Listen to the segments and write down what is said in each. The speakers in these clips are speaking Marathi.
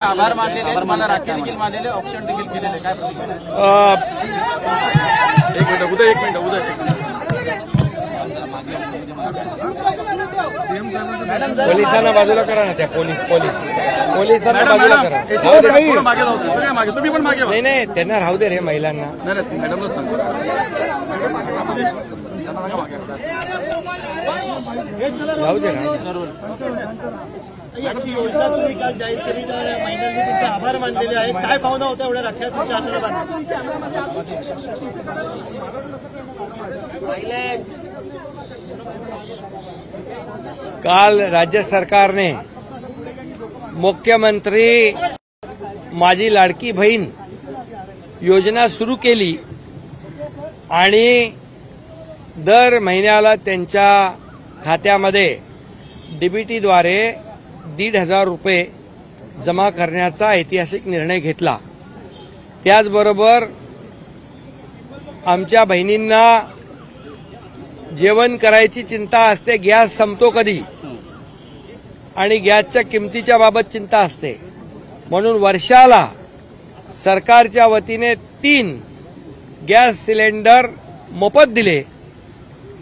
आभार मानलेले, मला राखी देखील मानलेले, ऑप्शन देखील केलेले, काय प्रतिक्रिया? एक मिनिट पोलिसांना बाजूला करा ना, त्या पोलिसांना बाजूला करा. तुम्ही पण मागे. नाही नाही, त्यांना राहू दे रे, महिलांना मॅडमला सांगतो. राहू दे. याची योजना तुम्ही काल जाहीर केली तर महिलांनी तुमचे आभार मानलेले आहेत. काय भावना होत्या एवढ्या राख्या तुमच्या हाताला बांधून? काल राज्य सरकारने मुख्यमंत्री माझी लाडकी बहीण योजना सुरू केली आणि दर महिन्याला त्यांच्या खात्यामध्ये डीबीटीद्वारे 1,500 रुपये जमा करण्याचा ऐतिहासिक निर्णय घेतला. त्याचबरोबर आमच्या बहिणींना जेवण करायची चिंता असते, गॅस संपतो कधी आणि गॅसच्या किमतीच्या बाबत चिंता असते, म्हणून वर्षाला सरकारच्या वतीने 3 गॅस सिलेंडर मोफत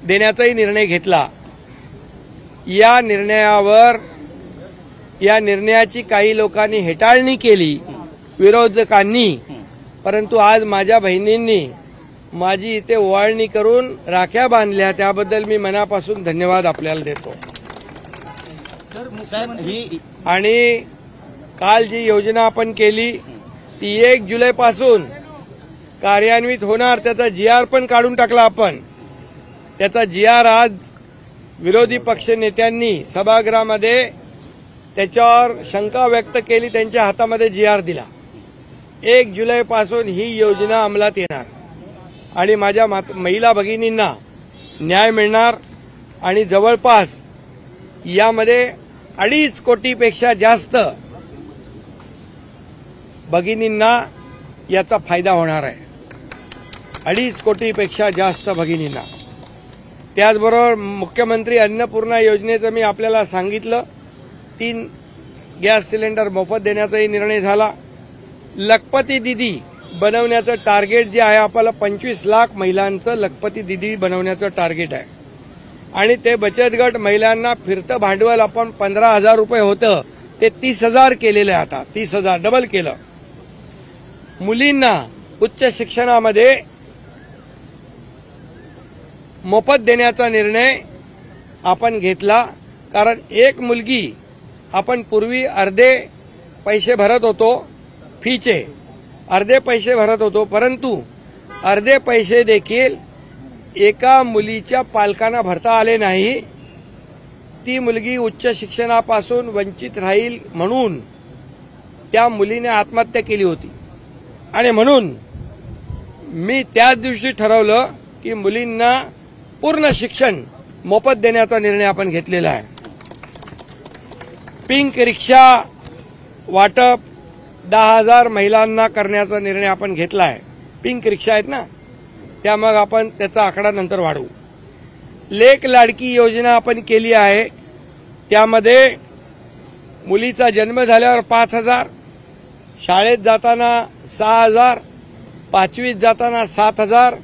देण्याचाही निर्णय घेतला. या निर्णयाची काही लोकांनी हेटाळणी केली, विरोधकांनी, परंतु आज माझ्या बहिणींनी माझी इथे ओवाळणी करून राख्या बांधल्या, त्याबद्दल मी मनापासून धन्यवाद आपल्याला देतो. आणि काल जी योजना आपण केली ती 1 जुलैपासून कार्यान्वित होणार, त्याचा GR पण काढून टाकला आपण. त्याचा GR आज विरोधी पक्ष नेत्यांनी सभागृहामध्ये त्याच्यावर शंका व्यक्त केली, त्यांच्या हातामध्ये GR दिला. 1 जुलैपासून ही योजना अंमलात येणार आणि माझ्या महिला भगिनींना न्याय मिळणार आणि जवळपास यामध्ये 2.5 कोटीपेक्षा जास्त भगिनींना याचा फायदा होणार आहे. 2.5 कोटीपेक्षा जास्त भगिनींना. त्याचबरोबर मुख्यमंत्री अन्नपूर्णा योजनेचं मी आपल्याला सांगितलं, 3 गॅस सिलेंडर मोफत देण्याचाही निर्णय झाला. लखपती दीदी बनवण्याचं टार्गेट जे आहे आपल्याला 25 लाख महिलांचं लखपती दीदी बनवण्याचं टार्गेट आहे आणि ते बचत गट महिलांना फिरतं भांडवल आपण 15,000 रुपये होतं ते 30,000 केलेलं आहे. आता 30,000 डबल केलं. मुलींना उच्च शिक्षणामध्ये मोफत देण्याचा निर्णय आपण घेतला, कारण एक मुलगी आपण पूर्वी अर्धे पैसे भरत होतो, फीचे अर्धे पैसे भरत होतो, परंतु अर्धे पैसे देखील एका मुलीच्या पालकांना भरता आले नाही. ती मुलगी उच्च शिक्षणापासून वंचित राहील म्हणून त्या मुलीने आत्महत्या केली होती आणि म्हणून मी त्याच दिवशी ठरवलं की मुलींना पूर्ण शिक्षण मोफत देण्याचा निर्णय आपण घेतलेला आहे. पिंक रिक्षा वाटप 10,000 महिलांना करण्याचा निर्णय आपण घेतला आहे. पिंक रिक्षा आहेत ना, त्या मग आपण त्याचा आकडा नंतर वाढवू. लेक लाडकी योजना आपण केली आहे, त्यामध्ये मुलीचा जन्म झाल्यावर 5,000, शाळेत जाताना 6,000, 5वीत जाताना 7,000,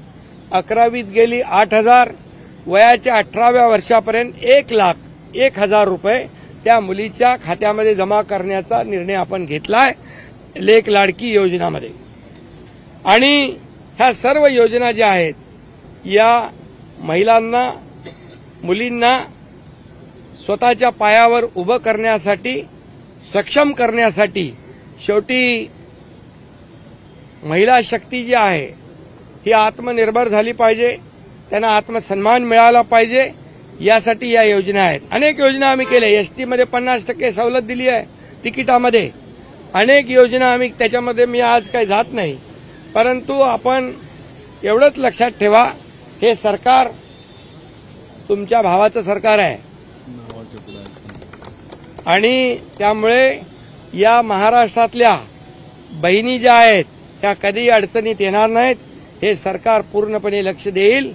11वीत गेली 8,000, वयाच्या 18व्या वर्षापर्यंत 1,01,000 रुपये त्या मुलीच्या खात्यामध्ये जमा करण्याचा निर्णय आपण घेतलाय लेक लाडकी योजनामध्ये. आणि ह्या सर्व योजना ज्या आहेत या महिलांना, मुलींना स्वतःच्या पायावर उभं करण्यासाठी, सक्षम करण्यासाठी, शेवटी महिला शक्ती जी आहे ही आत्मनिर्भर झाली पाहिजे, त्यांना आत्मसन्मान मिळाला पाहिजे, यासाठी या योजना आहेत. अनेक योजना आम्ही केल्या. एसटी मध्ये 50% सवलत दिली आहे तिकिटामध्ये. अनेक योजना आम्ही त्याच्यामध्ये मी आज काही जात नाही, परंतु आपण एवढंच लक्षात ठेवा, हे सरकार तुमच्या भावाचं सरकार आहे आणि त्यामुळे या महाराष्ट्रातल्या बहिणी ज्या आहेत त्या कधीही अडचणीत येणार नाहीत. हे सरकार पूर्णपणे लक्ष देईल.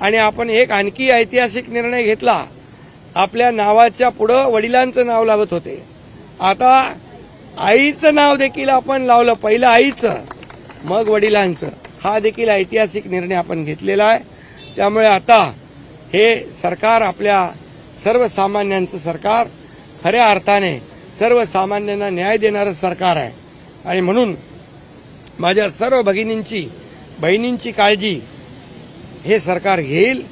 आणि आपण एक आणखी ऐतिहासिक निर्णय घेतला. आपल्या नावाच्या पुढे वडिलांचं नाव लागत होते, आता आईचं नाव देखील आपण लावलं, पहिलं आईचं मग वडिलांचं. हा देखील ऐतिहासिक निर्णय आपण घेतलेला आहे. त्यामुळे आता हे सरकार आपल्या सर्वसामान्यांचं सरकार, खऱ्या अर्थाने सर्वसामान्यांना न्याय देणारं सरकार आहे. आणि म्हणून माझ्या सर्व भगिनींची बहिणींची काळजी हे सरकार घेईल,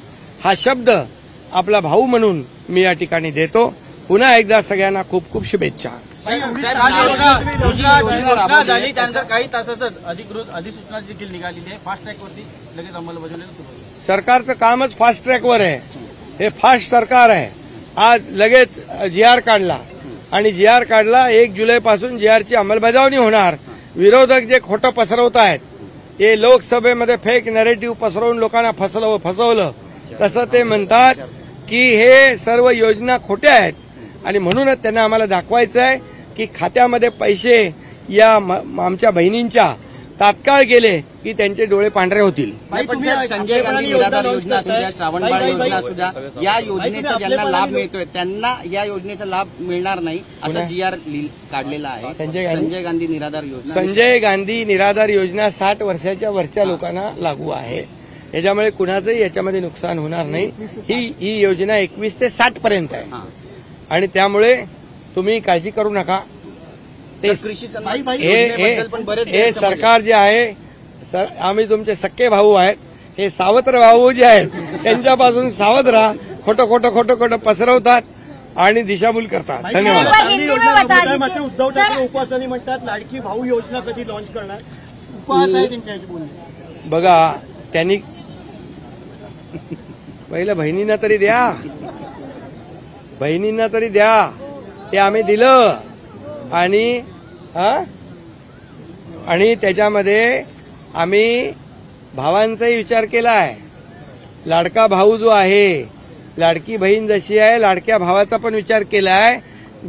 हा शब्द आपला भाऊ म्हणून मी या ठिकाणी देतो. पुन्हा एकदा सगळ्यांना खूप खूप शुभेच्छा. योजना झाली त्यानंतर काही तासातच अधिसूचना देखील निघालेली आहे. फास्ट ट्रॅकवरती लगेच अंमलबजावणी सुरू होईल. सरकारचं कामच फास्ट ट्रॅकवर आहे. हे फास्ट सरकार आहे. आज लगेच GR काढला आणि GR काढला 1 जुलैपासून GRची अंमलबजावणी होणार. विरोधक जे खोटं पसरवत आहेत, हे लोकसभेमध्ये फेक नॅरेटिव्ह पसरवून लोकांना फसवलं तसं ते म्हणतात की हे सर्व योजना खोट्या आहेत. आणि म्हणूनच त्यांना आम्हाला दाखवायचं आहे की खात्यामध्ये पैसे या आमच्या बहिणींच्या तात्काळ गेले की त्यांचे डोळे पांढरे होतील. संजय गांधी निराधार योजना असू द्या, श्रावणबाळ योजना असू द्या, या योजनेचा ज्यांना लाभ मिळतोय त्यांना या योजनेचा लाभ मिळणार नाही असं GR काढलेला आहे. संजय गांधी निराधार योजना, संजय गांधी निराधार योजना 60 वर्षाच्या वरच्या लोकांना लागू आहे. याच्यामुळे कुणाचंही याच्यामध्ये नुकसान होणार नाही. ही योजना 21 ते 60 पर्यंत आहे आणि त्यामुळे तुम्ही काळजी करू नका. हे सरकार जे आहे, आम्ही तुमचे सक्के भाऊ आहेत. हे सावत्र भाऊ जे आहेत त्यांच्यापासून सावध राहा. खोटं पसरवतात आणि दिशाभूल करतात. धन्यवाद. मात्र उद्धव ठाकरे उपवासाने म्हणतात लाडकी भाऊ योजना कधी लॉन्च करणार, उपवास आहे त्यांच्याशी बोलणे. बघा, त्यांनी पहिलं बहिणींना तरी द्या. ते आम्ही दिलं आणि त्याच्यामध्ये आम्ही भावांचाही विचार केलाय. लाडका भाऊ जो आहे, लाडकी बहीण जशी आहे, लाडक्या भावाचा पण विचार केलाय.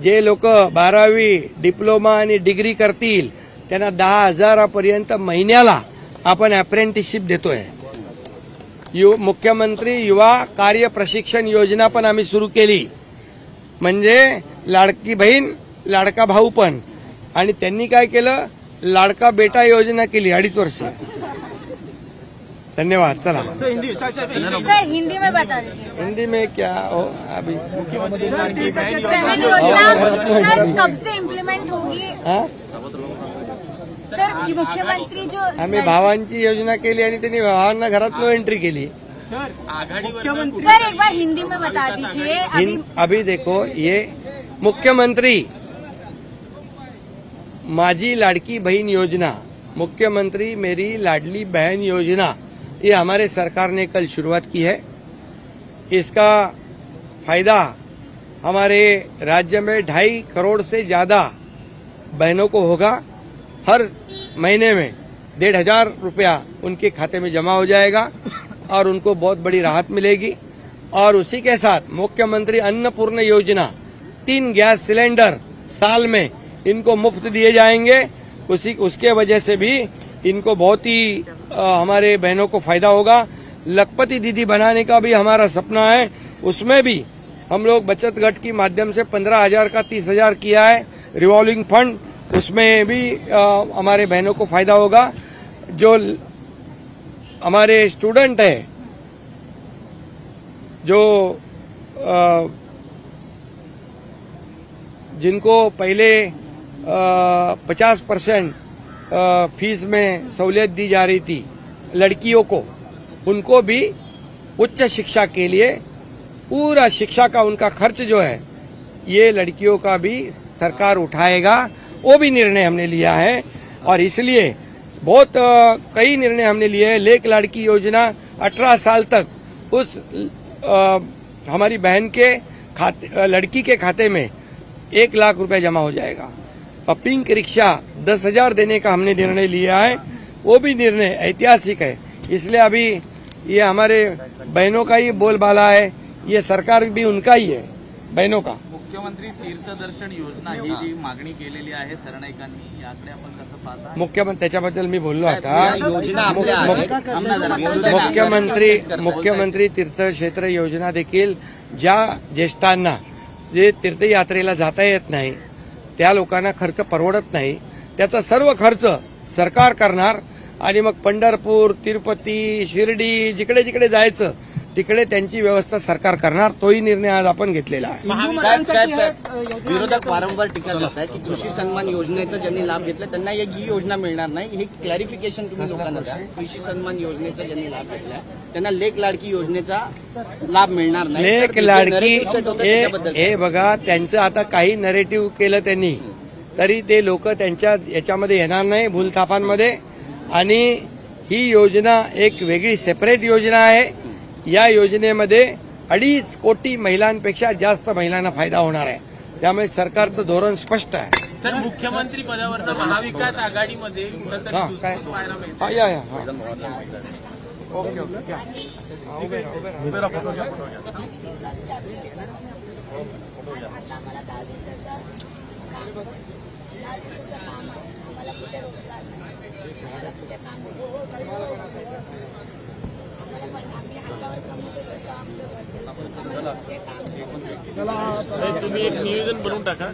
जे लोक 12वी डिप्लोमा आणि डिग्री करतील त्यांना 10,000पर्यंत महिन्याला आपण अप्रेंटिसशिप देतोय. मुख्यमंत्री युवा कार्य प्रशिक्षण योजना पण आम्ही सुरू केली. म्हणजे लाडकी बहीण लाडका भाऊ पण. आणि त्यांनी काय केलं, लाडका बेटा योजना केली 2.5 वर्ष. धन्यवाद. चला सर हिंदी में बता दीजिए. हिंदी में क्या हो अभी बहन योजना सर कब से इम्प्लीमेंट होगी? सर मुख्यमंत्री जो आम्ही भावांची योजना केली आणि त्यांनी भावांना घरात नो एंट्री केली. सर एक बार हिंदी में बता दीजिए. अभी देखो, ये मुख्यमंत्री माझी लाडकी बहन योजना, मुख्यमंत्री मेरी लाडली बहन योजना, ये हमारे सरकार ने कल शुरुआत की है. इसका फायदा हमारे राज्य में 2.5 करोड़ से ज्यादा बहनों को होगा. हर महीने में 1,500 रुपया उनके खाते में जमा हो जाएगा और उनको बहुत बड़ी राहत मिलेगी. और उसी के साथ मुख्यमंत्री अन्नपूर्ण योजना, 3 गैस सिलेंडर साल में इनको मुफ्त दिए जाएंगे. उसके वजह से भी इनको बहुत ही हमारे बहनों को फायदा होगा. लखपति दीदी बनाने का भी हमारा सपना है. उसमें भी हम लोग बचत गट के माध्यम से 15,000 का 30,000 किया है. रिवॉल्विंग फंड, उसमें भी हमारे बहनों को फायदा होगा. जो हमारे स्टूडेंट है, जो जिनको पहले 50% फीस में सहूलियत दी जा रही थी लड़कियों को, उनको भी उच्च शिक्षा के लिए पूरा शिक्षा का उनका खर्च जो है ये लड़कियों का भी सरकार उठाएगा. वो भी निर्णय हमने लिया है. और इसलिए बहुत कई निर्णय हमने लिए हैं. लेक लाड़की योजना 18 साल तक उस हमारी बहन के खाते, लड़की के खाते में 1 लाख रुपए जमा हो जाएगा. और पिंक रिक्शा 10,000 देने का हमने निर्णय लिया है. वो भी निर्णय ऐतिहासिक है. इसलिए अभी ये हमारे बहनों का ही बोलबाला है. ये सरकार भी उनका ही है, बहनों का. मुख्यमंत्री तीर्थदर्शन योजना ही जी मागणी केलेली आहे सरनाईकांनी, याकडे आपण कसं पाहता? मुख्यमंत्री त्याच्याबद्दल मी बोललो आता. मुख्यमंत्री तीर्थक्षेत्र योजना देखील ज्या ज्येष्ठांना जे तीर्थयात्रेला जाता येत नाही त्या लोकांना खर्च परवडत नाही. त्याचा सर्व खर्च सरकार करणार आणि मग पंढरपूर, तिरुपती, शिर्डी जिकडे जिकडे जायचं तिकडे त्यांची व्यवस्था सरकार करणार. तोही निर्णय आज आपण घेतलेला आहे. साहेब, विरोधक वारंवार टीका करत आहेत की कृषी सन्मान योजनेचा ज्यांनी लाभ घेतला त्यांना ही योजना मिळणार नाही. हे क्लॅरिफिकेशन तुम्ही लोकांना द्या. कृषी सन्मान योजनेचा ज्यांनी लाभ घेतला त्यांना लेक लाडकी योजनेचा लाभ मिळणार नाही. लेक लाडकी हे बघा, त्यांचं आता काही नरेटिव्ह केलं त्यांनी तरी ते लोक त्यांच्या याच्यामध्ये येणार नाही भूलथापांमध्ये. आणि ही योजना एक वेगळी सेपरेट योजना आहे. या योजनेमध्ये 2.5 कोटी महिलांपेक्षा जास्त महिलांना फायदा होणार आहे. त्यामुळे सरकारचं धोरण स्पष्ट आहे. सर, मुख्यमंत्री पदावरचा महाविकास आघाडीमध्ये कुठंतरी हा, काय? धुसफूस पाहायला मिळते. हा, या ओके ओके या. तुम्ही एक निवेदन बनवून टाका.